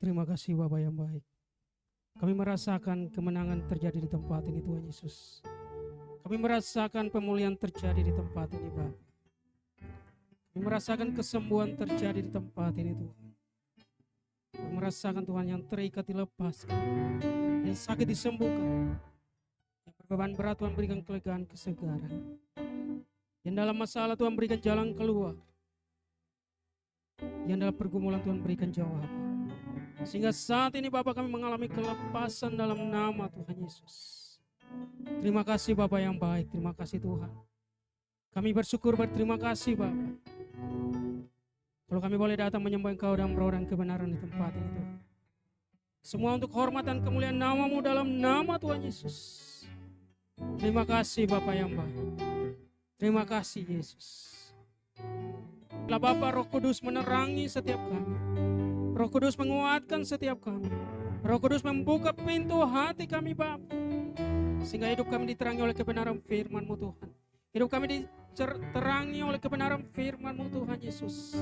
Terima kasih Bapa yang baik. Kami merasakan kemenangan terjadi di tempat ini Tuhan Yesus. Kami merasakan pemulihan terjadi di tempat ini Bapa. Kami merasakan kesembuhan terjadi di tempat ini Tuhan. Kami merasakan Tuhan yang terikat dilepaskan, yang sakit disembuhkan, yang berbeban berat Tuhan berikan kelegaan kesegaran, yang dalam masalah Tuhan berikan jalan keluar, yang dalam pergumulan Tuhan berikan jawaban. Sehingga saat ini Bapak kami mengalami kelepasan dalam nama Tuhan Yesus. Terima kasih Bapak yang baik, terima kasih Tuhan. Kami bersyukur berterima kasih Bapak. Kalau kami boleh datang menyembah Engkau dan berorang kebenaran di tempat ini Tuhan. Semua untuk hormat dan kemuliaan nama-Mu dalam nama Tuhan Yesus. Terima kasih Bapak yang baik. Terima kasih Yesus. Bila Bapak Roh Kudus menerangi setiap kami. Roh Kudus menguatkan setiap kami. Roh Kudus membuka pintu hati kami Bapa. Sehingga hidup kami diterangi oleh kebenaran firman-Mu Tuhan. Hidup kami diterangi oleh kebenaran firman-Mu Tuhan Yesus.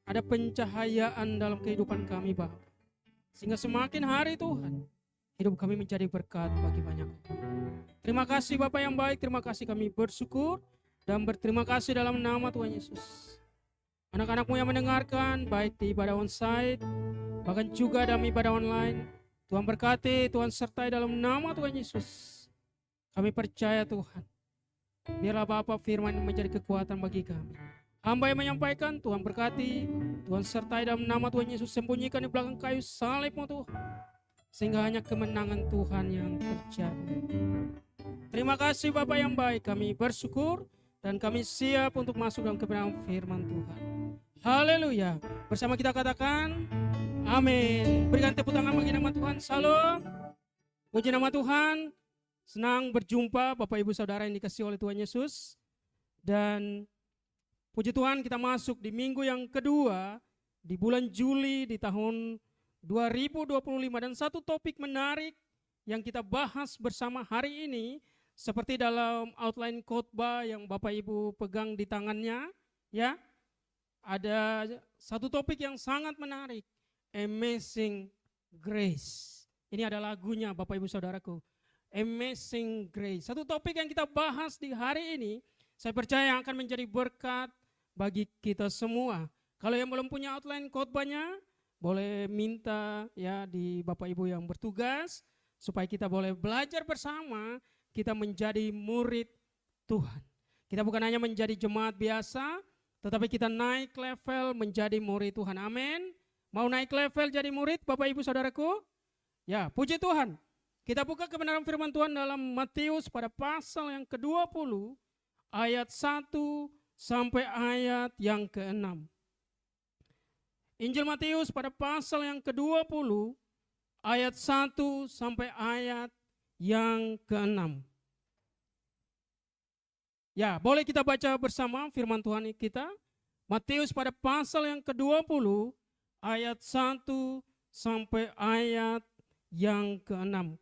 Ada pencahayaan dalam kehidupan kami Bapa. Sehingga semakin hari Tuhan, hidup kami menjadi berkat bagi banyak orang. Terima kasih Bapak yang baik, terima kasih kami bersyukur dan berterima kasih dalam nama Tuhan Yesus. Anak-anak-Mu yang mendengarkan, baik di ibadah onsite, bahkan juga dalam ibadah online, Tuhan berkati, Tuhan sertai dalam nama Tuhan Yesus. Kami percaya Tuhan, biarlah Bapak firman menjadi kekuatan bagi kami. Hamba yang menyampaikan, Tuhan berkati, Tuhan sertai dalam nama Tuhan Yesus, sembunyikan di belakang kayu salib-Mu Tuhan. Sehingga hanya kemenangan Tuhan yang terjadi. Terima kasih Bapak yang baik, kami bersyukur dan kami siap untuk masuk dalam kebenaran firman Tuhan. Haleluya. Bersama kita katakan, amin. Berikan tepuk tangan bagi nama Tuhan. Salam. Puji nama Tuhan. Senang berjumpa Bapak Ibu Saudara yang dikasihi oleh Tuhan Yesus. Dan puji Tuhan kita masuk di minggu yang kedua di bulan Juli di tahun 2025. Dan satu topik menarik yang kita bahas bersama hari ini seperti dalam outline khotbah yang Bapak Ibu pegang di tangannya, ya. Ada satu topik yang sangat menarik, Amazing Grace. Ini ada lagunya Bapak Ibu Saudaraku. Amazing Grace. Satu topik yang kita bahas di hari ini, saya percaya akan menjadi berkat bagi kita semua. Kalau yang belum punya outline khotbahnya, boleh minta ya di Bapak Ibu yang bertugas supaya kita boleh belajar bersama, kita menjadi murid Tuhan. Kita bukan hanya menjadi jemaat biasa, tetapi kita naik level menjadi murid Tuhan. Amin. Mau naik level jadi murid Bapak Ibu Saudaraku? Ya, puji Tuhan. Kita buka kebenaran firman Tuhan dalam Matius pada pasal yang ke-20 ayat 1 sampai ayat yang ke-6. Injil Matius pada pasal yang ke-20 ayat 1 sampai ayat yang ke-6. Ya, boleh kita baca bersama firman Tuhan kita. Matius pada pasal yang ke-20 ayat 1 sampai ayat yang ke-6.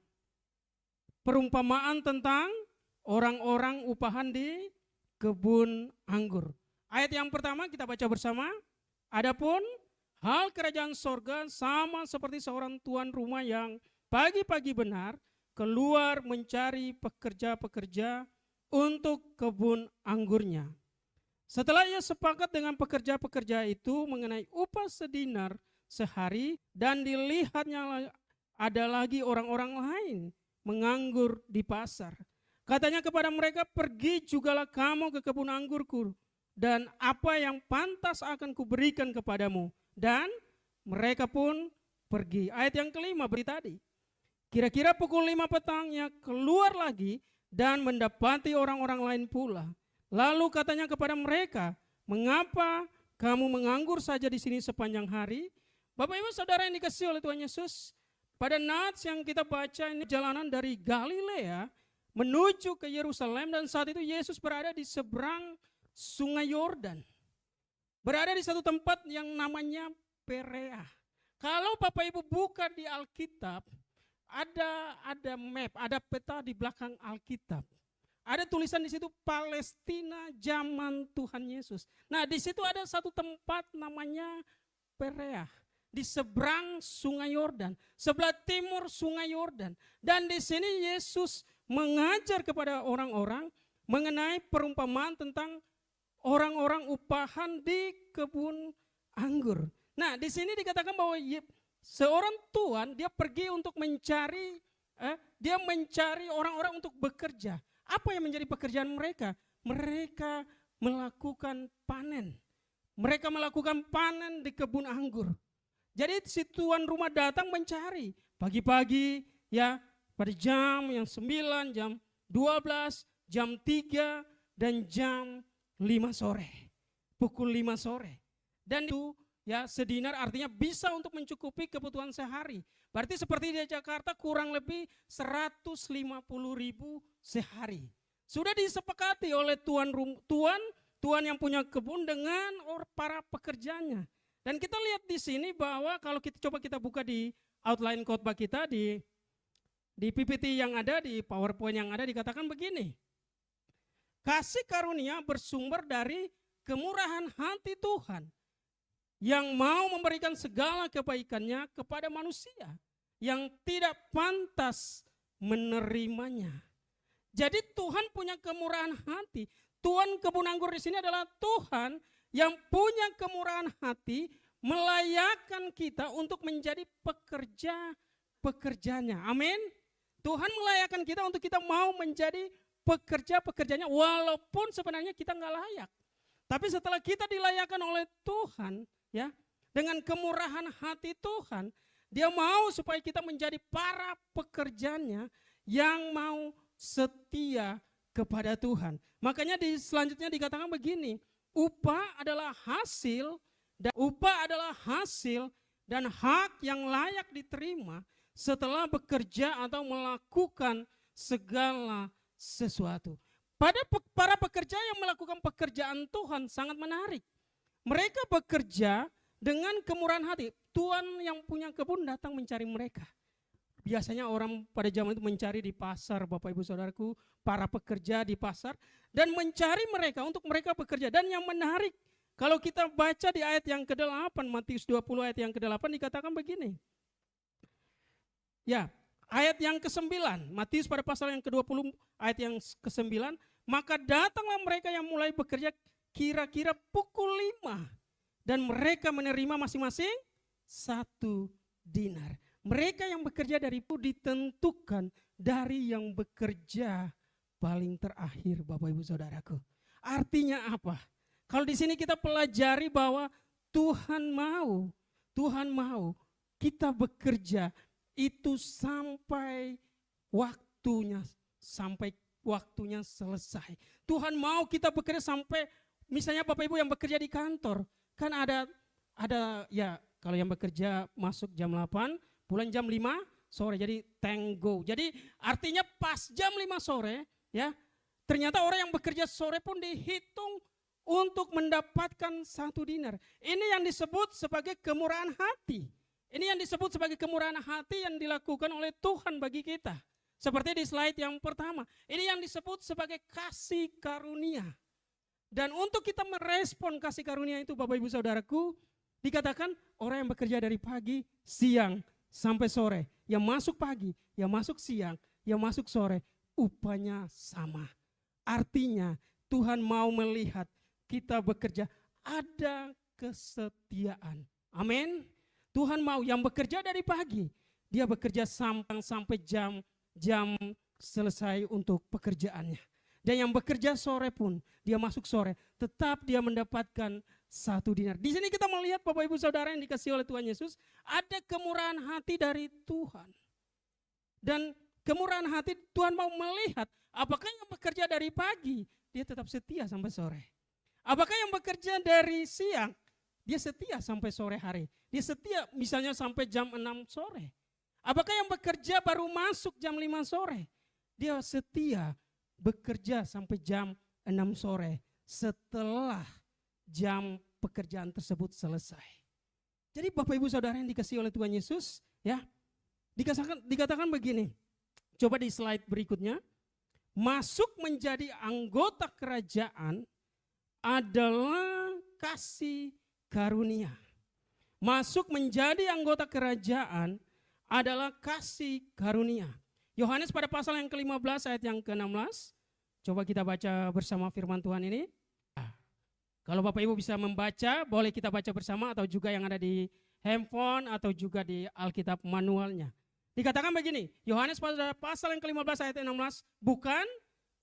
Perumpamaan tentang orang-orang upahan di kebun anggur. Ayat yang pertama kita baca bersama. Adapun hal kerajaan sorga sama seperti seorang tuan rumah yang pagi-pagi benar keluar mencari pekerja-pekerja untuk kebun anggurnya. Setelah ia sepakat dengan pekerja-pekerja itu mengenai upah sedinar sehari dan dilihatnya ada lagi orang-orang lain menganggur di pasar. Katanya kepada mereka, pergi jugalah kamu ke kebun anggurku dan apa yang pantas akan kuberikan kepadamu. Dan mereka pun pergi. Ayat yang kelima beri tadi. Kira-kira pukul 5 petang ia keluar lagi dan mendapati orang-orang lain pula. Lalu katanya kepada mereka, mengapa kamu menganggur saja di sini sepanjang hari? Bapak Ibu Saudara yang dikasihi oleh Tuhan Yesus, pada nats yang kita baca ini jalanan dari Galilea menuju ke Yerusalem dan saat itu Yesus berada di seberang Sungai Yordan. Berada di satu tempat yang namanya Perea. Kalau Bapak Ibu buka di Alkitab, ada map, ada peta di belakang Alkitab. Ada tulisan di situ Palestina zaman Tuhan Yesus. Nah, di situ ada satu tempat namanya Perea. di seberang Sungai Yordan, sebelah timur Sungai Yordan. Dan di sini Yesus mengajar kepada orang-orang mengenai perumpamaan tentang orang-orang upahan di kebun anggur. Nah, di sini dikatakan bahwa seorang tuan dia pergi untuk mencari orang-orang untuk bekerja. Apa yang menjadi pekerjaan mereka? Mereka melakukan panen. Mereka melakukan panen di kebun anggur. Jadi si tuan rumah datang mencari pagi-pagi ya, pada jam yang 9, jam 12, jam 3 dan jam 5 sore. Pukul 5 sore. Dan itu ya sedinar artinya bisa untuk mencukupi kebutuhan sehari. Berarti seperti di Jakarta kurang lebih 150.000 sehari. Sudah disepakati oleh tuan yang punya kebun dengan para pekerjanya. Dan kita lihat di sini bahwa kalau kita buka di outline khotbah kita di PPT yang ada, di PowerPoint yang ada dikatakan begini. Kasih karunia bersumber dari kemurahan hati Tuhan yang mau memberikan segala kebaikannya kepada manusia yang tidak pantas menerimanya. Jadi Tuhan punya kemurahan hati. Tuan kebun anggur di sini adalah Tuhan yang punya kemurahan hati melayakkan kita untuk menjadi pekerjanya. Amin. Tuhan melayakkan kita untuk kita mau menjadi pekerjanya walaupun sebenarnya kita nggak layak. Tapi setelah kita dilayakkan oleh Tuhan, ya, dengan kemurahan hati Tuhan, Dia mau supaya kita menjadi para pekerjanya yang mau setia kepada Tuhan. Makanya selanjutnya dikatakan begini, upah adalah hasil dan hak yang layak diterima setelah bekerja atau melakukan segala sesuatu. Pada para pekerja yang melakukan pekerjaan Tuhan sangat menarik. Mereka bekerja dengan kemurahan hati. Tuan yang punya kebun datang mencari mereka. Biasanya orang pada zaman itu mencari di pasar, Bapak Ibu Saudaraku, para pekerja di pasar, dan mencari mereka untuk mereka bekerja. Dan yang menarik, kalau kita baca di ayat yang ke-8, Matius 20 ayat yang ke-8 dikatakan begini. Ya, ayat yang ke-9, Matius pada pasal yang ke-20 ayat yang ke-9, maka datanglah mereka yang mulai bekerja kira-kira pukul 5 dan mereka menerima masing-masing 1 dinar. Mereka yang bekerja dari itu ditentukan dari yang bekerja paling terakhir, Bapak Ibu Saudaraku. Artinya apa? Kalau di sini kita pelajari bahwa Tuhan mau kita bekerja itu sampai waktunya selesai. Tuhan mau kita bekerja sampai, misalnya Bapak Ibu yang bekerja di kantor, kan ada ya, kalau yang bekerja masuk jam 8, pulang jam 5 sore, jadi tenggo. Jadi artinya pas jam 5 sore ya, ternyata orang yang bekerja sore pun dihitung untuk mendapatkan 1 dinar. Ini yang disebut sebagai kemurahan hati. Ini yang disebut sebagai kemurahan hati yang dilakukan oleh Tuhan bagi kita. Seperti di slide yang pertama. Ini yang disebut sebagai kasih karunia. Dan untuk kita merespon kasih karunia itu, Bapak Ibu Saudaraku, dikatakan orang yang bekerja dari pagi, siang, sampai sore. Yang masuk pagi, yang masuk siang, yang masuk sore, upahnya sama. Artinya Tuhan mau melihat kita bekerja ada kesetiaan. Amin. Tuhan mau yang bekerja dari pagi, dia bekerja sampai jam selesai untuk pekerjaannya. Dan yang bekerja sore pun, dia masuk sore, tetap dia mendapatkan 1 dinar. Di sini kita melihat Bapak Ibu Saudara yang dikasihi oleh Tuhan Yesus, ada kemurahan hati dari Tuhan. Dan kemurahan hati Tuhan mau melihat, apakah yang bekerja dari pagi, dia tetap setia sampai sore. Apakah yang bekerja dari siang, dia setia sampai sore hari. Dia setia misalnya sampai jam 6 sore. Apakah yang bekerja baru masuk jam 5 sore, dia setia bekerja sampai jam 6 sore setelah jam pekerjaan tersebut selesai. Jadi Bapak Ibu Saudara yang dikasihi oleh Tuhan Yesus, ya, dikatakan begini. Coba di slide berikutnya. Masuk menjadi anggota kerajaan adalah kasih karunia. masuk menjadi anggota kerajaan adalah kasih karunia. Yohanes pada pasal yang ke-15 ayat yang ke-16. Coba kita baca bersama firman Tuhan ini. Kalau Bapak Ibu bisa membaca, boleh kita baca bersama atau juga yang ada di handphone atau juga di Alkitab manualnya. Dikatakan begini, Yohanes pada pasal yang ke-15 ayat 16, bukan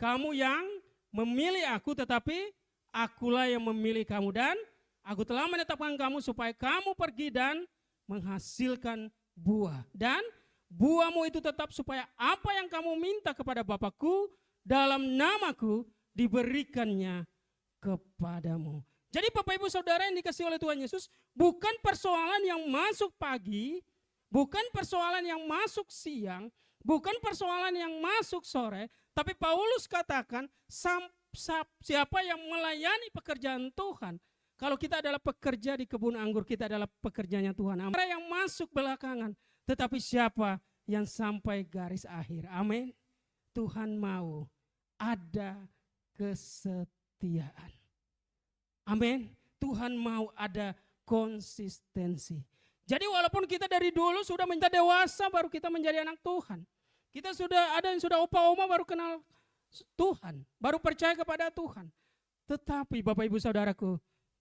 kamu yang memilih aku, tetapi akulah yang memilih kamu, dan aku telah menetapkan kamu supaya kamu pergi dan menghasilkan buah. Dan buahmu itu tetap supaya apa yang kamu minta kepada Bapakku dalam namaku diberikannya kepadamu. Jadi Bapak Ibu Saudara yang dikasihi oleh Tuhan Yesus, bukan persoalan yang masuk pagi, bukan persoalan yang masuk siang, bukan persoalan yang masuk sore, tapi Paulus katakan siapa yang melayani pekerjaan Tuhan. Kalau kita adalah pekerja di kebun anggur, kita adalah pekerjanya Tuhan. Apa yang masuk belakangan, tetapi siapa yang sampai garis akhir. Amin. Tuhan mau ada kesetiaan. Amin. Tuhan mau ada konsistensi. Jadi walaupun kita dari dulu sudah menjadi dewasa, baru kita menjadi anak Tuhan. Kita sudah ada yang sudah opa-oma baru kenal Tuhan, baru percaya kepada Tuhan. Tetapi Bapak Ibu Saudaraku,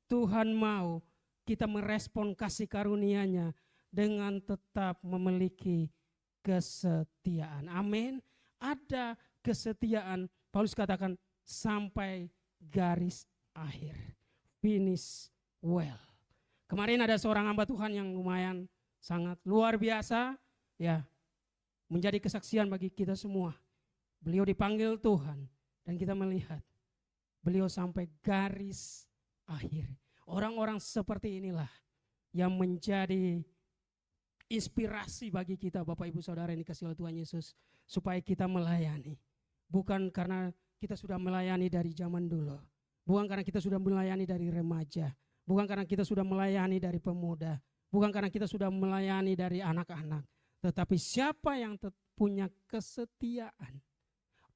Tuhan mau kita merespon kasih karunia-Nya dengan tetap memiliki kesetiaan. Amin. Ada kesetiaan, Paulus katakan sampai garis akhir. Finish well. Kemarin ada seorang hamba Tuhan yang lumayan sangat luar biasa, ya, menjadi kesaksian bagi kita semua. Beliau dipanggil Tuhan dan kita melihat beliau sampai garis akhir. Orang-orang seperti inilah yang menjadi inspirasi bagi kita Bapak Ibu Saudara yang dikasihi oleh Tuhan Yesus, supaya kita melayani. Bukan karena kita sudah melayani dari zaman dulu, bukan karena kita sudah melayani dari remaja, bukan karena kita sudah melayani dari pemuda, bukan karena kita sudah melayani dari anak-anak, tetapi siapa yang punya kesetiaan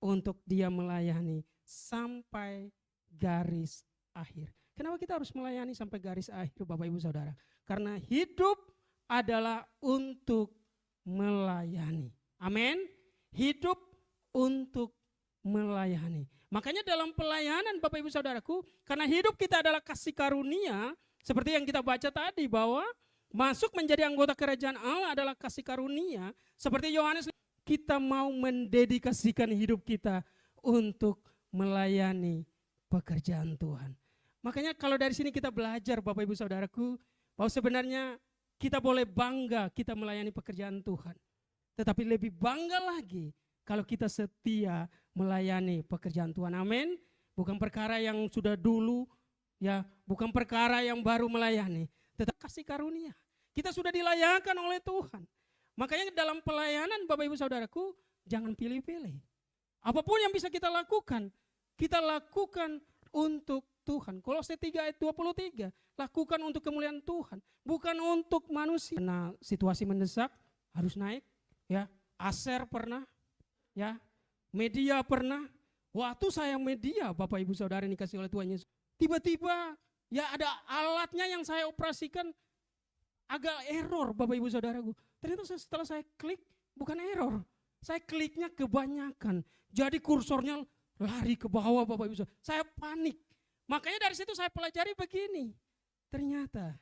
untuk dia melayani sampai garis akhir. Kenapa kita harus melayani sampai garis akhir Bapak Ibu Saudara? Karena hidup adalah untuk melayani. Amin. Hidup untuk melayani. Makanya dalam pelayanan Bapak Ibu Saudaraku, karena hidup kita adalah kasih karunia, seperti yang kita baca tadi bahwa masuk menjadi anggota kerajaan Allah adalah kasih karunia. Seperti Yohanes, kita mau mendedikasikan hidup kita untuk melayani pekerjaan Tuhan. Makanya kalau dari sini kita belajar Bapak Ibu Saudaraku, bahwa sebenarnya kita boleh bangga kita melayani pekerjaan Tuhan. Tetapi lebih bangga lagi kalau kita setia melayani pekerjaan Tuhan. Amin. Bukan perkara yang sudah dulu, ya, bukan perkara yang baru melayani, tetapi kasih karunia. Kita sudah dilayakkan oleh Tuhan. Makanya dalam pelayanan Bapak Ibu Saudaraku, jangan pilih-pilih. Apapun yang bisa kita lakukan untuk Tuhan. Kolose 3 ayat 23, lakukan untuk kemuliaan Tuhan, bukan untuk manusia. Karena situasi mendesak harus naik, ya. Aser pernah, ya. Media pernah. Waktu saya media, Bapak Ibu Saudara yang dikasih oleh Tuhan Yesus, tiba-tiba ya ada alatnya yang saya operasikan agak error Bapak Ibu Saudaraku. Ternyata setelah saya klik bukan error, saya kliknya kebanyakan. Jadi kursornya lari ke bawah Bapak Ibu Saudara. Saya panik. Makanya dari situ saya pelajari begini. Ternyata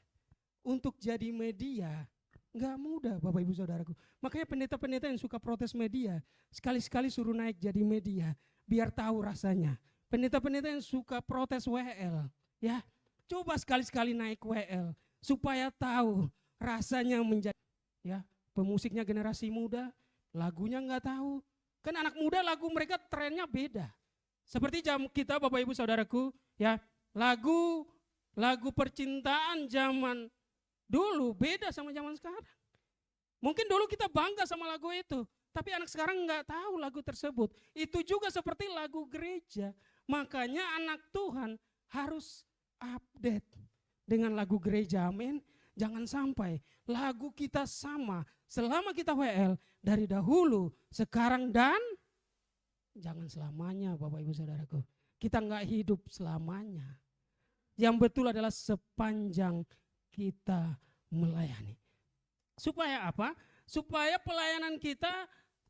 untuk jadi media nggak mudah Bapak Ibu Saudaraku. Makanya pendeta-pendeta yang suka protes media, sekali-sekali suruh naik jadi media, biar tahu rasanya. Pendeta-pendeta yang suka protes WL, ya, coba sekali-sekali naik WL, supaya tahu rasanya menjadi, ya, pemusiknya generasi muda, lagunya nggak tahu. Kan anak muda lagu mereka trennya beda. Seperti jam kita Bapak Ibu Saudaraku, ya, lagu percintaan zaman dulu beda sama zaman sekarang. Mungkin dulu kita bangga sama lagu itu, tapi anak sekarang nggak tahu lagu tersebut. Itu juga seperti lagu gereja. Makanya anak Tuhan harus update dengan lagu gereja, amin. Jangan sampai lagu kita sama selama kita WL dari dahulu, sekarang, dan jangan selamanya Bapak Ibu Saudaraku. Kita nggak hidup selamanya. Yang betul adalah sepanjang kita melayani. Supaya apa? Supaya pelayanan kita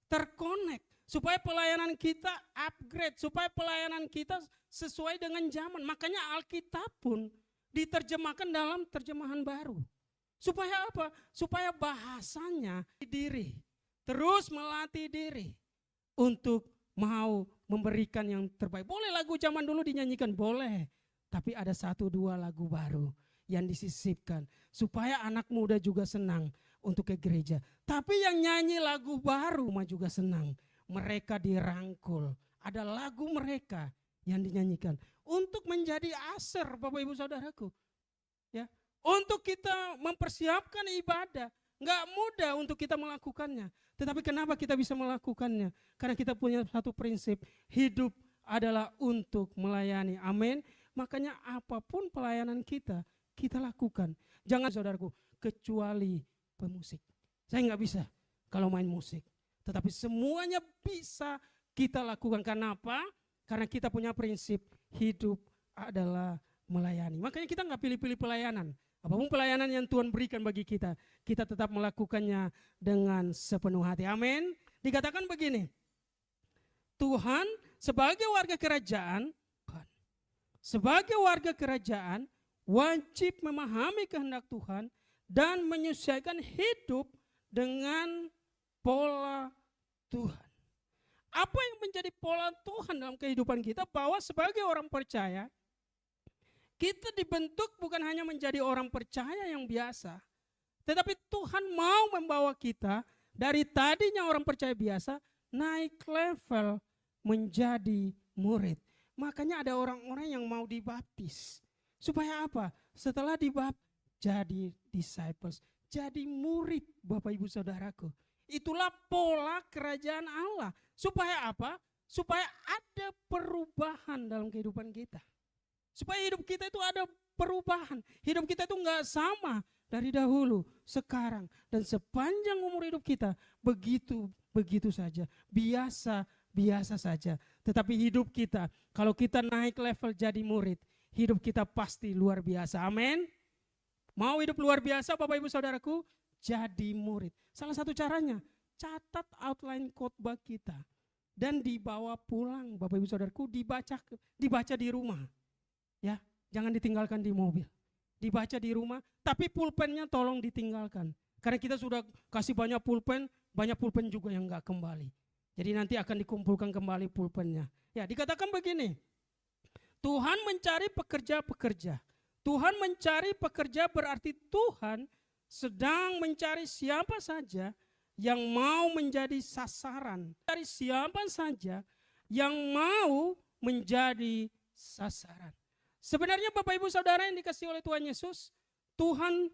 terkonek, supaya pelayanan kita upgrade, supaya pelayanan kita sesuai dengan zaman. Makanya Alkitab pun diterjemahkan dalam terjemahan baru. Supaya apa? Supaya bahasanya diri, terus melatih diri untuk mau memberikan yang terbaik. Boleh lagu zaman dulu dinyanyikan, boleh. Tapi ada 1-2 lagu baru yang disisipkan supaya anak muda juga senang untuk ke gereja. Tapi yang nyanyi lagu baru mah juga senang. Mereka dirangkul. Ada lagu mereka yang dinyanyikan untuk menjadi aser, Bapak Ibu Saudaraku. Ya, untuk kita mempersiapkan ibadah. Enggak mudah untuk kita melakukannya. Tetapi kenapa kita bisa melakukannya? Karena kita punya satu prinsip, hidup adalah untuk melayani. Amin. Makanya apapun pelayanan kita lakukan. Jangan saudaraku, kecuali pemusik. Saya enggak bisa kalau main musik. Tetapi semuanya bisa kita lakukan. Kenapa? Karena kita punya prinsip, hidup adalah melayani. Makanya kita enggak pilih-pilih pelayanan. Apapun pelayanan yang Tuhan berikan bagi kita tetap melakukannya dengan sepenuh hati. Amin. Dikatakan begini, Tuhan sebagai warga kerajaan wajib memahami kehendak Tuhan dan menyesuaikan hidup dengan pola Tuhan. Apa yang menjadi pola Tuhan dalam kehidupan kita? Bahwa sebagai orang percaya, kita dibentuk bukan hanya menjadi orang percaya yang biasa, tetapi Tuhan mau membawa kita dari tadinya orang percaya biasa naik level menjadi murid. Makanya ada orang-orang yang mau dibaptis. Supaya apa? Setelah dibaptis jadi disciples, jadi murid, Bapak Ibu Saudaraku. Itulah pola kerajaan Allah. Supaya apa? Supaya ada perubahan dalam kehidupan kita. Supaya hidup kita itu ada perubahan. Hidup kita itu enggak sama dari dahulu, sekarang, dan sepanjang umur hidup kita begitu saja. Biasa saja. Tetapi hidup kita, kalau kita naik level jadi murid, hidup kita pasti luar biasa. Amin. Mau hidup luar biasa Bapak Ibu Saudaraku? Jadi murid. Salah satu caranya, catat outline khotbah kita dan dibawa pulang Bapak Ibu Saudaraku, dibaca di rumah. Ya, jangan ditinggalkan di mobil. Dibaca di rumah, tapi pulpennya tolong ditinggalkan. Karena kita sudah kasih banyak pulpen juga yang enggak kembali. Jadi nanti akan dikumpulkan kembali pulpennya. Ya, dikatakan begini, Tuhan mencari pekerja-pekerja. Tuhan mencari pekerja berarti Tuhan sedang mencari siapa saja yang mau menjadi sasaran. Dari siapa saja yang mau menjadi sasaran. Sebenarnya Bapak Ibu Saudara yang dikasihi oleh Tuhan Yesus, Tuhan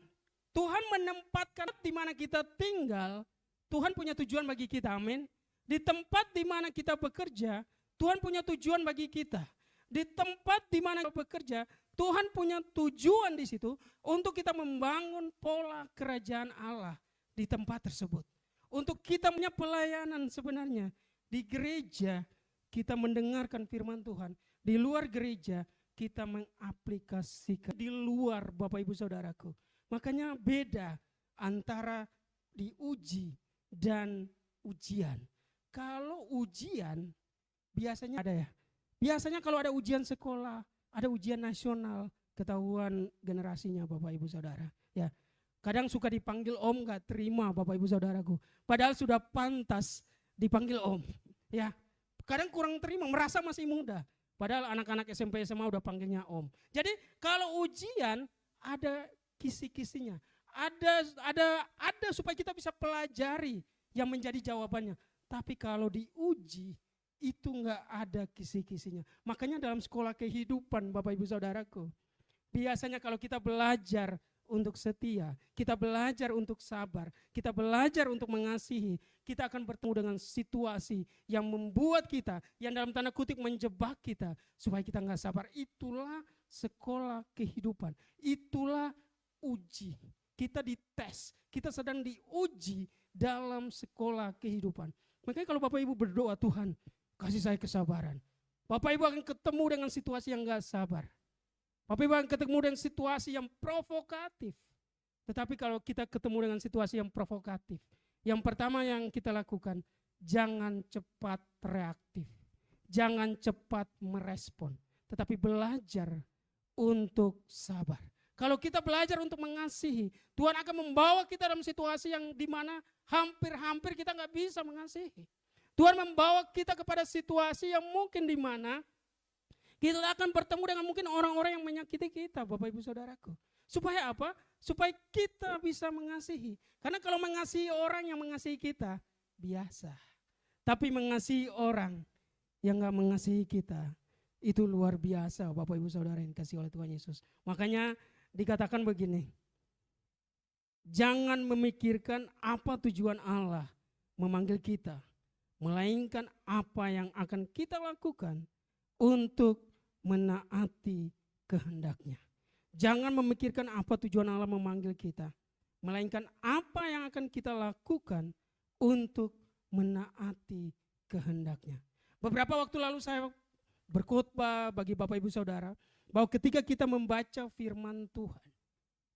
menempatkan di mana kita tinggal, Tuhan punya tujuan bagi kita, amin. Di tempat di mana kita bekerja, Tuhan punya tujuan bagi kita. Di tempat di mana kita bekerja, Tuhan punya tujuan di situ untuk kita membangun pola kerajaan Allah di tempat tersebut. Untuk kita punya pelayanan sebenarnya. Di gereja kita mendengarkan firman Tuhan, di luar gereja kita mengaplikasikan di luar Bapak Ibu Saudaraku. Makanya beda antara diuji dan ujian. Kalau ujian biasanya ada ya. Biasanya kalau ada ujian sekolah, ada ujian nasional, ketahuan generasinya Bapak Ibu Saudara. Ya, kadang suka dipanggil om, gak terima Bapak Ibu Saudaraku. Padahal sudah pantas dipanggil om. Ya, kadang kurang terima, merasa masih muda. Padahal anak-anak SMP SMA udah panggilnya om. Jadi kalau ujian ada kisi-kisinya. Ada supaya kita bisa pelajari yang menjadi jawabannya. Tapi kalau diuji itu enggak ada kisi-kisinya. Makanya dalam sekolah kehidupan Bapak Ibu Saudaraku, biasanya kalau kita belajar untuk setia, kita belajar untuk sabar, kita belajar untuk mengasihi, kita akan bertemu dengan situasi yang membuat kita, yang dalam tanda kutip menjebak kita, supaya kita enggak sabar. Itulah sekolah kehidupan, itulah uji. Kita dites, kita sedang diuji dalam sekolah kehidupan. Makanya kalau Bapak Ibu berdoa, Tuhan kasih saya kesabaran, Bapak Ibu akan ketemu dengan situasi yang enggak sabar. Bapak Ibu akan ketemu dengan situasi yang provokatif. Tetapi kalau kita ketemu dengan situasi yang provokatif, yang pertama yang kita lakukan, jangan cepat reaktif. Jangan cepat merespon, tetapi belajar untuk sabar. Kalau kita belajar untuk mengasihi, Tuhan akan membawa kita dalam situasi yang dimana hampir-hampir kita nggak bisa mengasihi. Tuhan membawa kita kepada situasi yang mungkin dimana kita akan bertemu dengan mungkin orang-orang yang menyakiti kita, Bapak Ibu Saudaraku. Supaya apa? Supaya kita bisa mengasihi. Karena kalau mengasihi orang yang mengasihi kita, biasa. Tapi mengasihi orang yang gak mengasihi kita, itu luar biasa, Bapak Ibu Saudara yang kasih oleh Tuhan Yesus. Makanya dikatakan begini, jangan memikirkan apa tujuan Allah memanggil kita, melainkan apa yang akan kita lakukan untuk menaati kehendaknya. Jangan memikirkan apa tujuan Allah memanggil kita, melainkan apa yang akan kita lakukan untuk menaati kehendaknya. Beberapa waktu lalu saya berkhotbah bagi Bapak Ibu Saudara bahwa ketika kita membaca firman Tuhan,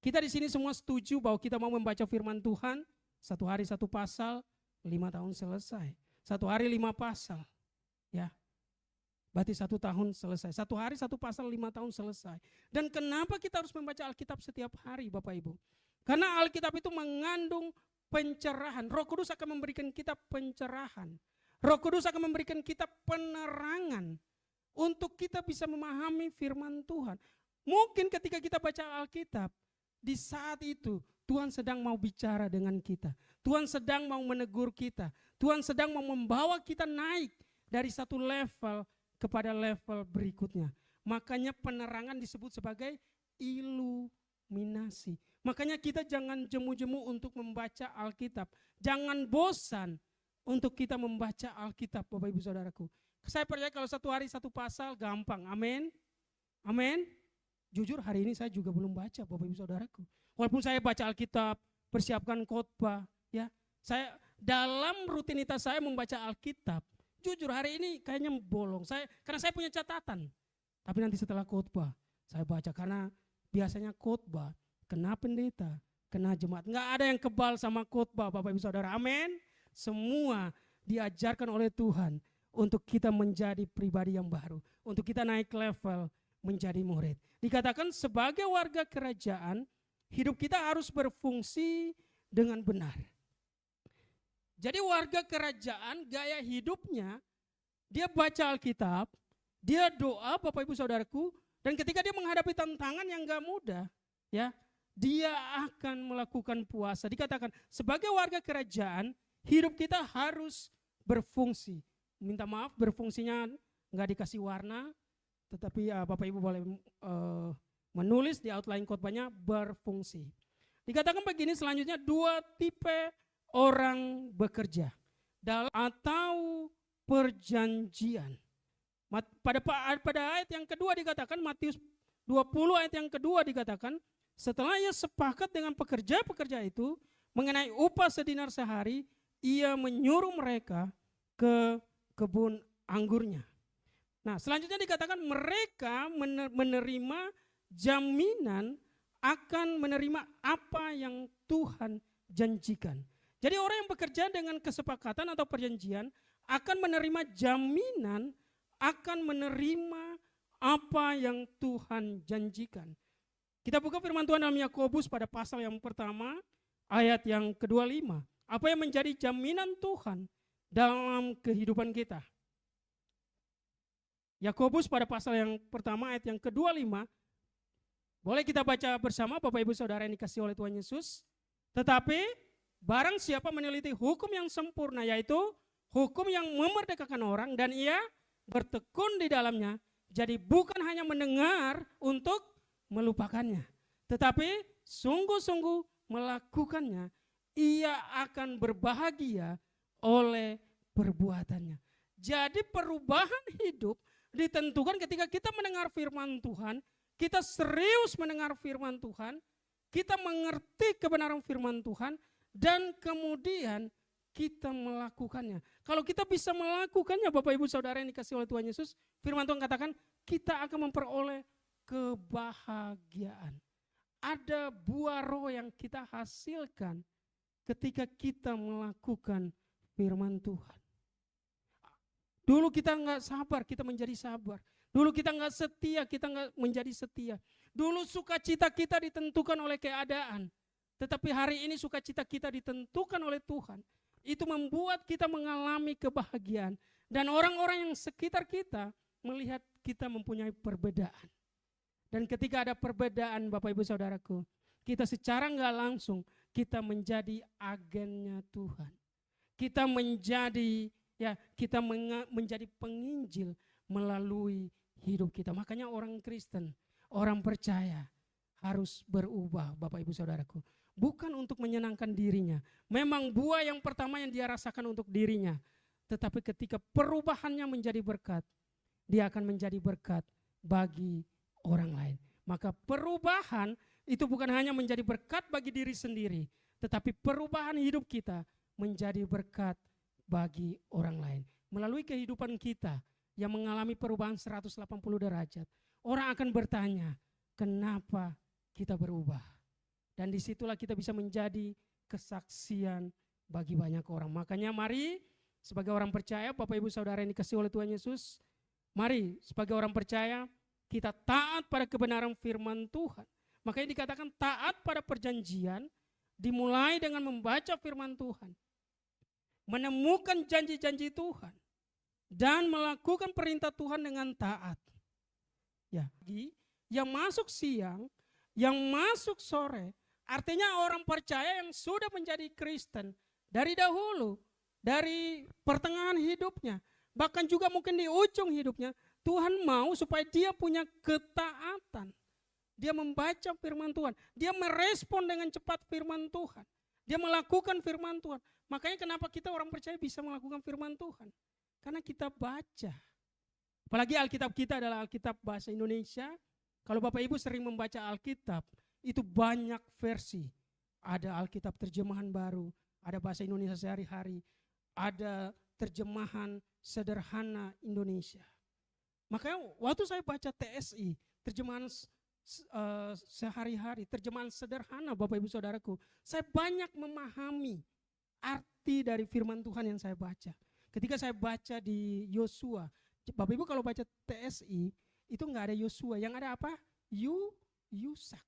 kita di sini semua setuju bahwa kita mau membaca firman Tuhan, 1 hari 1 pasal, 5 tahun selesai. 1 hari 5 pasal, ya. Berarti 1 tahun selesai. 1 hari 1 pasal, 5 tahun selesai. Dan kenapa kita harus membaca Alkitab setiap hari, Bapak Ibu? Karena Alkitab itu mengandung pencerahan. Roh Kudus akan memberikan kita pencerahan. Roh Kudus akan memberikan kita penerangan untuk kita bisa memahami firman Tuhan. Mungkin ketika kita baca Alkitab, di saat itu Tuhan sedang mau bicara dengan kita. Tuhan sedang mau menegur kita. Tuhan sedang mau membawa kita naik dari satu level kepada level berikutnya. Makanya penerangan disebut sebagai iluminasi. Makanya kita jangan jemu-jemu untuk membaca Alkitab. Jangan bosan untuk kita membaca Alkitab, Bapak Ibu Saudaraku. Saya percaya kalau 1 hari 1 pasal gampang, amin. Amin. Jujur hari ini saya juga belum baca, Bapak Ibu Saudaraku. Walaupun saya baca Alkitab, persiapkan khotbah, ya. Saya dalam rutinitas saya membaca Alkitab, jujur hari ini kayaknya bolong. Karena saya punya catatan. Tapi nanti setelah khotbah saya baca, karena biasanya khotbah kena pendeta, kena jemaat. Enggak ada yang kebal sama khotbah, Bapak Ibu Saudara. Amin. Semua diajarkan oleh Tuhan untuk kita menjadi pribadi yang baru, untuk kita naik level menjadi murid. Dikatakan sebagai warga kerajaan, hidup kita harus berfungsi dengan benar. Jadi warga kerajaan, gaya hidupnya, dia baca Alkitab, dia doa, Bapak Ibu Saudaraku, dan ketika dia menghadapi tantangan yang gak mudah, ya, dia akan melakukan puasa. Dikatakan sebagai warga kerajaan, hidup kita harus berfungsi. Minta maaf, berfungsinya nggak dikasih warna, tetapi Bapak Ibu boleh menulis di outline khotbahnya berfungsi. Dikatakan begini selanjutnya, 2 tipe orang bekerja atau perjanjian. Pada ayat yang kedua dikatakan, Matius 20 ayat yang kedua dikatakan, setelah ia sepakat dengan pekerja-pekerja itu mengenai upah sedinar sehari, ia menyuruh mereka ke kebun anggurnya. Nah, selanjutnya dikatakan mereka menerima jaminan akan menerima apa yang Tuhan janjikan. Jadi orang yang bekerja dengan kesepakatan atau perjanjian akan menerima jaminan, akan menerima apa yang Tuhan janjikan. Kita buka firman Tuhan dalam Yakobus pada pasal yang pertama, ayat yang ke-25. Apa yang menjadi jaminan Tuhan dalam kehidupan kita? Yakobus pada pasal yang pertama ayat yang ke-25. Boleh kita baca bersama Bapak Ibu Saudara yang dikasihi oleh Tuhan Yesus. Tetapi barang siapa meneliti hukum yang sempurna, yaitu hukum yang memerdekakan orang, dan ia bertekun di dalamnya, jadi bukan hanya mendengar untuk melupakannya, tetapi sungguh-sungguh melakukannya, ia akan berbahagia oleh perbuatannya. Jadi perubahan hidup ditentukan ketika kita mendengar firman Tuhan, kita serius mendengar firman Tuhan, kita mengerti kebenaran firman Tuhan, dan kemudian kita melakukannya. Kalau kita bisa melakukannya, Bapak Ibu Saudara yang dikasihi oleh Tuhan Yesus, firman Tuhan katakan kita akan memperoleh kebahagiaan. ada buah roh yang kita hasilkan ketika kita melakukan firman Tuhan. Dulu kita nggak sabar, kita menjadi sabar. Dulu kita nggak setia, kita nggak menjadi setia. Dulu sukacita kita ditentukan oleh keadaan. Tetapi hari ini sukacita kita ditentukan oleh Tuhan. Itu membuat kita mengalami kebahagiaan. Dan orang-orang yang sekitar kita melihat kita mempunyai perbedaan. Dan ketika ada perbedaan Bapak Ibu Saudaraku, kita secara nggak langsung kita menjadi agennya Tuhan. Kita menjadi menjadi penginjil melalui hidup kita. Makanya orang Kristen, orang percaya harus berubah Bapak Ibu Saudaraku. Bukan untuk menyenangkan dirinya. Memang buah yang pertama yang dia rasakan untuk dirinya. Tetapi ketika perubahannya menjadi berkat, dia akan menjadi berkat bagi orang lain. Maka perubahan itu bukan hanya menjadi berkat bagi diri sendiri, tetapi perubahan hidup kita menjadi berkat bagi orang lain. Melalui kehidupan kita yang mengalami perubahan 180 derajat, orang akan bertanya, kenapa kita berubah? Dan disitulah kita bisa menjadi kesaksian bagi banyak orang. Makanya mari sebagai orang percaya, Bapak Ibu Saudara yang dikasihi oleh Tuhan Yesus, mari sebagai orang percaya kita taat pada kebenaran firman Tuhan. Makanya dikatakan taat pada perjanjian dimulai dengan membaca firman Tuhan, menemukan janji-janji Tuhan, dan melakukan perintah Tuhan dengan taat. Ya, yang masuk siang, yang masuk sore, artinya orang percaya yang sudah menjadi Kristen dari dahulu, dari pertengahan hidupnya, bahkan juga mungkin di ujung hidupnya, Tuhan mau supaya dia punya ketaatan. Dia membaca firman Tuhan, dia merespon dengan cepat firman Tuhan, dia melakukan firman Tuhan. Makanya kenapa kita orang percaya bisa melakukan firman Tuhan? Karena kita baca. Apalagi Alkitab kita adalah Alkitab bahasa Indonesia. Kalau Bapak Ibu sering membaca Alkitab, itu banyak versi. Ada Alkitab terjemahan baru, ada bahasa Indonesia sehari-hari, ada terjemahan sederhana Indonesia. Makanya waktu saya baca TSI, terjemahan sehari-hari, terjemahan sederhana Bapak Ibu Saudaraku, saya banyak memahami arti dari firman Tuhan yang saya baca. Ketika saya baca di Yosua, Bapak Ibu kalau baca TSI, itu enggak ada Yosua, yang ada apa? Yusak.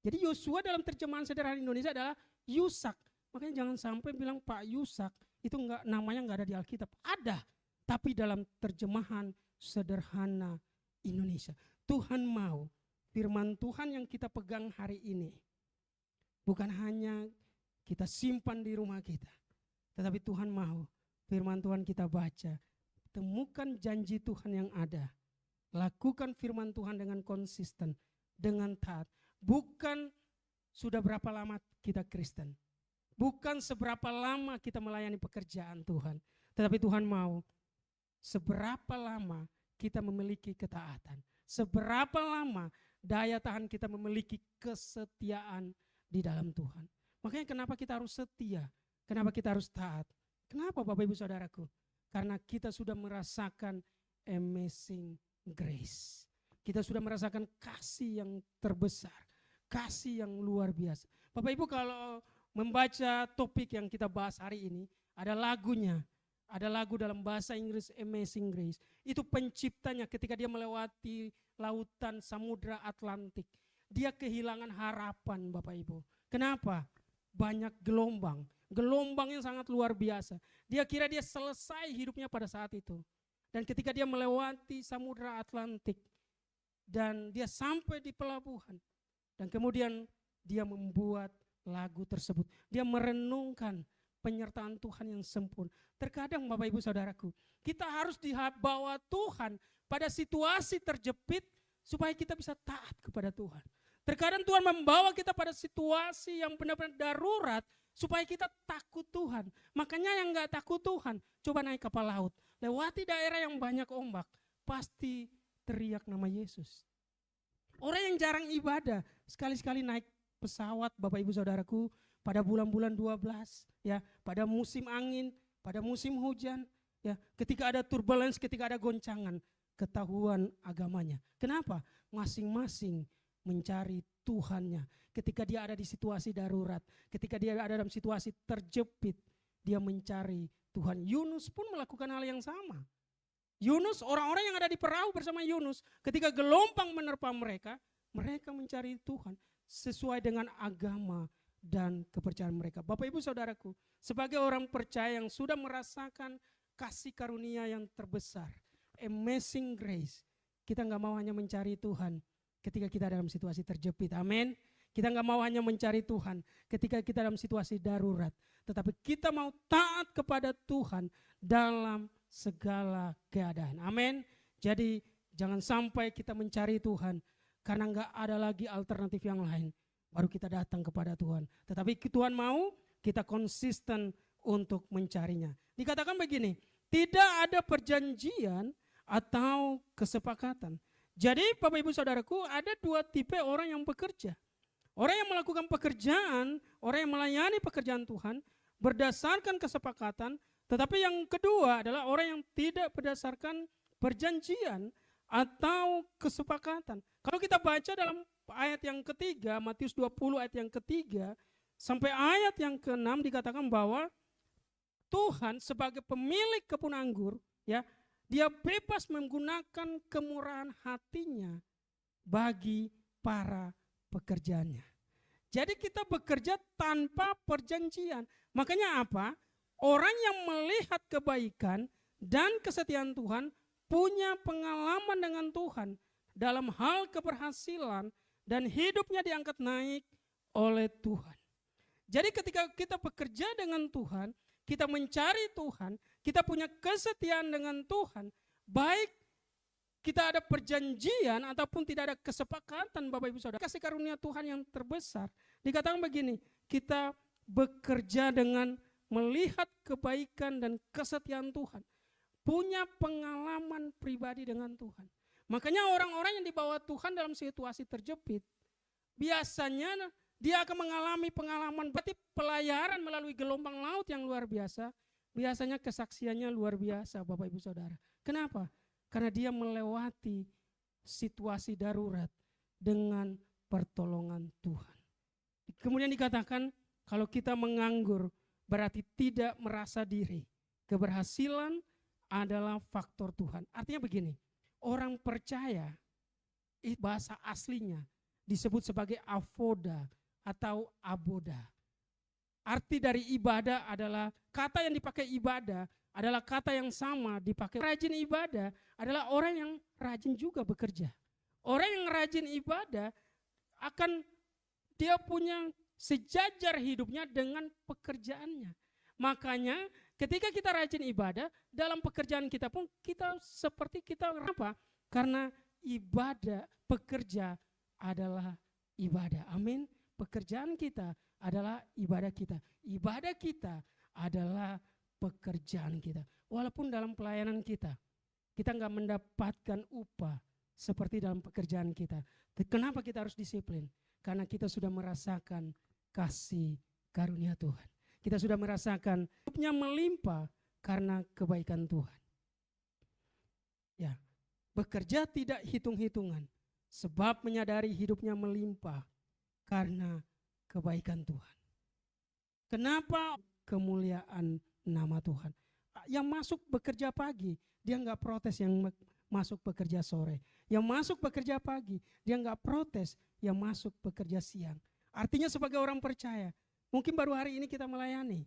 Jadi Yosua dalam terjemahan sederhana Indonesia adalah Yusak. Makanya jangan sampai bilang Pak Yusak, itu enggak, namanya enggak ada di Alkitab. Ada, tapi dalam terjemahan sederhana Indonesia. Tuhan mau firman Tuhan yang kita pegang hari ini bukan hanya kita simpan di rumah kita, tetapi Tuhan mau firman Tuhan kita baca, temukan janji Tuhan yang ada, lakukan firman Tuhan dengan konsisten, dengan taat. Bukan sudah berapa lama kita Kristen, bukan seberapa lama kita melayani pekerjaan Tuhan, tetapi Tuhan mau seberapa lama kita memiliki ketaatan, seberapa lama daya tahan kita memiliki kesetiaan di dalam Tuhan. Makanya kenapa kita harus setia, kenapa kita harus taat. Kenapa Bapak Ibu Saudaraku? Karena kita sudah merasakan amazing grace. Kita sudah merasakan kasih yang terbesar, kasih yang luar biasa. Bapak Ibu kalau membaca topik yang kita bahas hari ini, ada lagunya. Ada lagu dalam bahasa Inggris Amazing Grace. Itu penciptanya ketika dia melewati lautan samudra Atlantik. Dia kehilangan harapan Bapak Ibu. Kenapa? Banyak gelombang. Gelombang yang sangat luar biasa. Dia kira dia selesai hidupnya pada saat itu. Dan ketika dia melewati samudra Atlantik. Dan dia sampai di pelabuhan. Dan kemudian dia membuat lagu tersebut. Dia merenungkan penyertaan Tuhan yang sempurna. Terkadang Bapak Ibu Saudaraku, kita harus dibawa Tuhan pada situasi terjepit supaya kita bisa taat kepada Tuhan. Terkadang Tuhan membawa kita pada situasi yang benar-benar darurat supaya kita takut Tuhan. Makanya yang gak takut Tuhan, coba naik kapal laut, lewati daerah yang banyak ombak, pasti teriak nama Yesus. Orang yang jarang ibadah, sekali-sekali naik pesawat Bapak Ibu Saudaraku, pada bulan-bulan 12, ya, pada musim angin, pada musim hujan, ya, ketika ada turbulence, ketika ada goncangan, ketahuan agamanya. Kenapa? Masing-masing mencari Tuhannya. Ketika dia ada di situasi darurat, ketika dia ada dalam situasi terjepit, dia mencari Tuhan. Yunus pun melakukan hal yang sama. Yunus, orang-orang yang ada di perahu bersama Yunus, ketika gelombang menerpa mereka, mereka mencari Tuhan sesuai dengan agama dan kepercayaan mereka. Bapak Ibu Saudaraku, sebagai orang percaya yang sudah merasakan kasih karunia yang terbesar, amazing grace, kita gak mau hanya mencari Tuhan ketika kita dalam situasi terjepit, amin. Kita gak mau hanya mencari Tuhan ketika kita dalam situasi darurat, tetapi kita mau taat kepada Tuhan dalam segala keadaan, amin. Jadi jangan sampai kita mencari Tuhan karena gak ada lagi alternatif yang lain, baru kita datang kepada Tuhan. Tetapi Tuhan mau kita konsisten untuk mencarinya. Dikatakan begini, tidak ada perjanjian atau kesepakatan. Jadi Bapak Ibu Saudaraku, ada dua tipe orang yang bekerja. Orang yang melakukan pekerjaan, orang yang melayani pekerjaan Tuhan berdasarkan kesepakatan. Tetapi yang kedua adalah orang yang tidak berdasarkan perjanjian atau kesepakatan. Kalau kita baca dalam ayat yang ketiga, Matius 20 ayat yang ketiga sampai ayat yang ke-6 dikatakan bahwa Tuhan sebagai pemilik kebun anggur, ya, dia bebas menggunakan kemurahan hatinya bagi para pekerjaannya. Jadi kita bekerja tanpa perjanjian. Makanya apa? Orang yang melihat kebaikan dan kesetiaan Tuhan punya pengalaman dengan Tuhan dalam hal keberhasilan dan hidupnya diangkat naik oleh Tuhan. Jadi ketika kita bekerja dengan Tuhan, kita mencari Tuhan, kita punya kesetiaan dengan Tuhan, baik kita ada perjanjian ataupun tidak ada kesepakatan, Bapak Ibu Saudara. Kasih karunia Tuhan yang terbesar. Dikatakan begini, kita bekerja dengan melihat kebaikan dan kesetiaan Tuhan. Punya pengalaman pribadi dengan Tuhan. Makanya orang-orang yang dibawa Tuhan dalam situasi terjepit, biasanya dia akan mengalami pengalaman, berarti pelayaran melalui gelombang laut yang luar biasa. Biasanya kesaksiannya luar biasa, Bapak Ibu Saudara. Kenapa? Karena dia melewati situasi darurat dengan pertolongan Tuhan. Kemudian dikatakan kalau kita menganggur berarti tidak merasa diri. Keberhasilan adalah faktor Tuhan. Artinya begini, orang percaya bahasa aslinya disebut sebagai avoda atau aboda. Arti dari ibadah adalah kata yang dipakai ibadah adalah kata yang sama dipakai rajin ibadah adalah orang yang rajin juga bekerja. Orang yang rajin ibadah akan dia punya sejajar hidupnya dengan pekerjaannya. Makanya ketika kita rajin ibadah dalam pekerjaan kita pun kita seperti kita apa? Karena ibadah pekerja adalah ibadah. Amin. Pekerjaan kita adalah ibadah kita. Ibadah kita adalah pekerjaan kita. Walaupun dalam pelayanan kita nggak mendapatkan upah seperti dalam pekerjaan kita. Kenapa kita harus disiplin? Karena kita sudah merasakan kasih karunia Tuhan. Kita sudah merasakan hidupnya melimpah karena kebaikan Tuhan. Ya, bekerja tidak hitung-hitungan, sebab menyadari hidupnya melimpah karena kebaikan Tuhan. Kenapa? Kemuliaan nama Tuhan. Yang masuk bekerja pagi, dia nggak protes yang masuk bekerja sore. Yang masuk bekerja pagi, dia nggak protes yang masuk bekerja siang. Artinya sebagai orang percaya, mungkin baru hari ini kita melayani,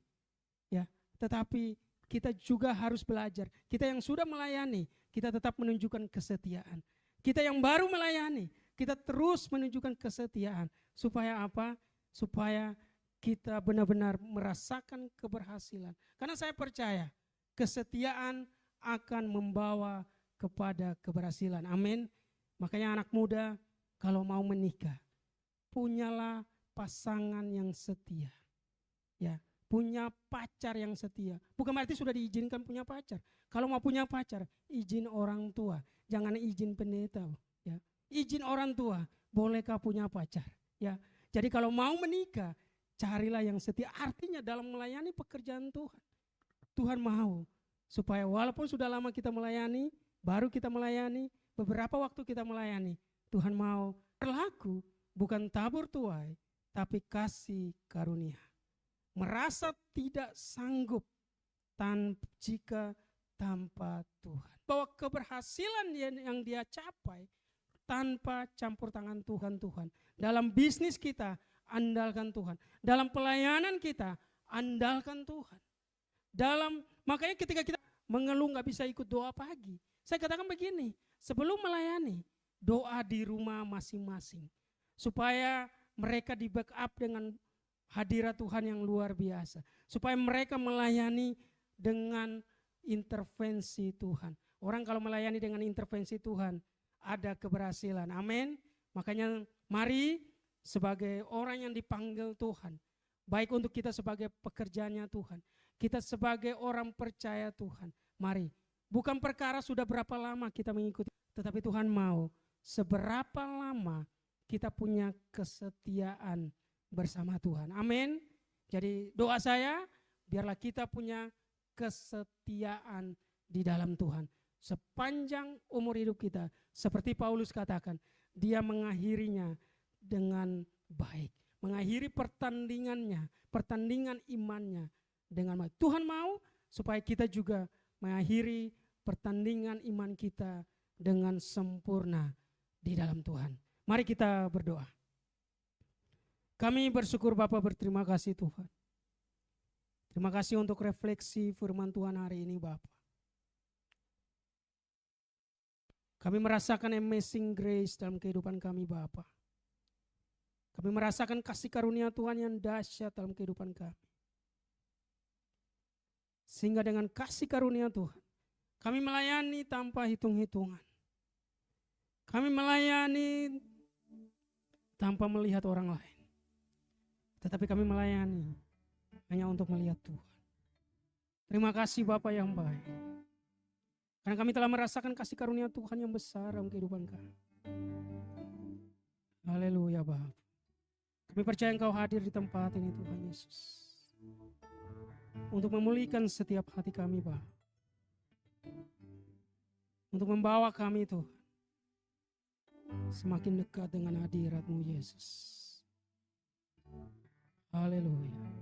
ya, tetapi kita juga harus belajar. Kita yang sudah melayani, kita tetap menunjukkan kesetiaan. Kita yang baru melayani, kita terus menunjukkan kesetiaan. Supaya apa? Supaya kita benar-benar merasakan keberhasilan. Karena saya percaya kesetiaan akan membawa kepada keberhasilan. Amin. Makanya anak muda kalau mau menikah, punyalah pasangan yang setia. Ya, punya pacar yang setia. Bukan berarti sudah diizinkan punya pacar. Kalau mau punya pacar, izin orang tua, jangan izin pendeta, ya. Izin orang tua, bolehkah punya pacar, ya. Jadi kalau mau menikah, carilah yang setia. Artinya dalam melayani pekerjaan Tuhan, Tuhan mau supaya walaupun sudah lama kita melayani, baru kita melayani, beberapa waktu kita melayani, Tuhan mau berlaku bukan tabur tuai, tapi kasih karunia. Merasa tidak sanggup jika tanpa Tuhan. Bahwa keberhasilan yang dia capai tanpa campur tangan Tuhan. Dalam bisnis kita, andalkan Tuhan. Dalam pelayanan kita, andalkan Tuhan. Makanya ketika kita mengeluh gak bisa ikut doa pagi, saya katakan begini, sebelum melayani, doa di rumah masing-masing. Supaya mereka di backup dengan hadirat Tuhan yang luar biasa. Supaya mereka melayani dengan intervensi Tuhan. Orang kalau melayani dengan intervensi Tuhan, ada keberhasilan. Amin. Makanya mari sebagai orang yang dipanggil Tuhan, baik untuk kita sebagai pekerjaannya Tuhan, kita sebagai orang percaya Tuhan, mari. Bukan perkara sudah berapa lama kita mengikuti, tetapi Tuhan mau seberapa lama kita punya kesetiaan bersama Tuhan. Amin. Jadi doa saya, biarlah kita punya kesetiaan di dalam Tuhan. Sepanjang umur hidup kita, seperti Paulus katakan, dia mengakhirinya dengan baik. Mengakhiri pertandingan imannya dengan baik. Tuhan mau supaya kita juga mengakhiri pertandingan iman kita dengan sempurna di dalam Tuhan. Mari kita berdoa. Kami bersyukur Bapa, berterima kasih Tuhan. Terima kasih untuk refleksi firman Tuhan hari ini Bapa. Kami merasakan amazing grace dalam kehidupan kami Bapa. Kami merasakan kasih karunia Tuhan yang dahsyat dalam kehidupan kami. Sehingga dengan kasih karunia Tuhan, kami melayani tanpa hitung-hitungan. Kami melayani tanpa melihat orang lain. Tetapi kami melayani hanya untuk melihat Tuhan. Terima kasih Bapa yang baik. Karena kami telah merasakan kasih karunia Tuhan yang besar dalam kehidupan kami. Haleluya Bapa. Kami percaya Engkau hadir di tempat ini Tuhan Yesus. Untuk memulihkan setiap hati kami Bapa. Untuk membawa kami Tuhan semakin dekat dengan hadirat-Mu Yesus. Haleluya.